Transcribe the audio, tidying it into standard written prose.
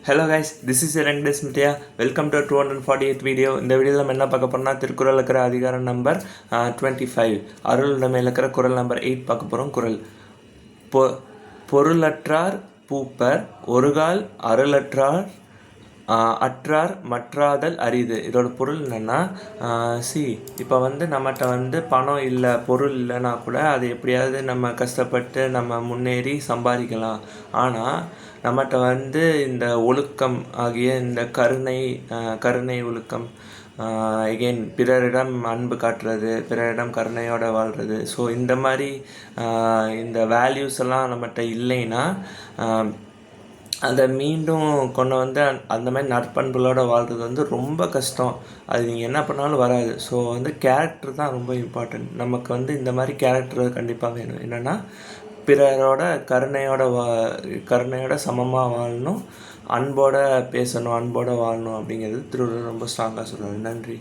Hello guys, this is Irangdes Mitya. Welcome to 248 video. இந்த வீடியோவில் நம்ம என்ன பார்க்க போகிறோம்னா, திருக்குறள் இருக்கிற அதிகாரம் நம்பர் 25, அருளுடைமையில் இருக்கிற குறள் நம்பர் 8 பார்க்க போகிறோம். குறள் பொருளற்றார் பூப்பர் ஒருகால் அருளற்றார் அற்றார் மற்றாதல் அரிது. இதோட பொருள் என்னென்னா, இப்போ நம்மகிட்ட பணம் இல்லை, பொருள் இல்லைன்னா கூட அது எப்படியாவது நம்ம கஷ்டப்பட்டு நம்ம முன்னேறி சம்பாதிக்கலாம். ஆனால் நம்மகிட்ட இந்த ஒழுக்கம் ஆகிய இந்த கருணை ஒழுக்கம், எகெயின் பிறரிடம் அன்பு காட்டுறது, பிறரிடம் கருணையோடு வாழ்கிறது, ஸோ இந்த மாதிரி இந்த வேல்யூஸ் எல்லாம் நம்மகிட்ட இல்லைன்னா அதை மீண்டும் கொண்டு அந்த மாதிரி நற்பண்புகளோடு வாழ்கிறது ரொம்ப கஷ்டம். அது நீங்கள் என்ன பண்ணாலும் வராது. ஸோ கேரக்டர் தான் ரொம்ப இம்பார்ட்டன்ட். நமக்கு இந்த மாதிரி கேரக்டர் கண்டிப்பாக வேணும். என்னென்னா, பிறரோட கருணையோட சமமாக வாழணும், அன்போடு பேசணும், அன்போடு வாழணும் அப்படிங்கிறது திருவள்ளுவர் ரொம்ப ஸ்ட்ராங்காக சொல்கிறார். நன்றி.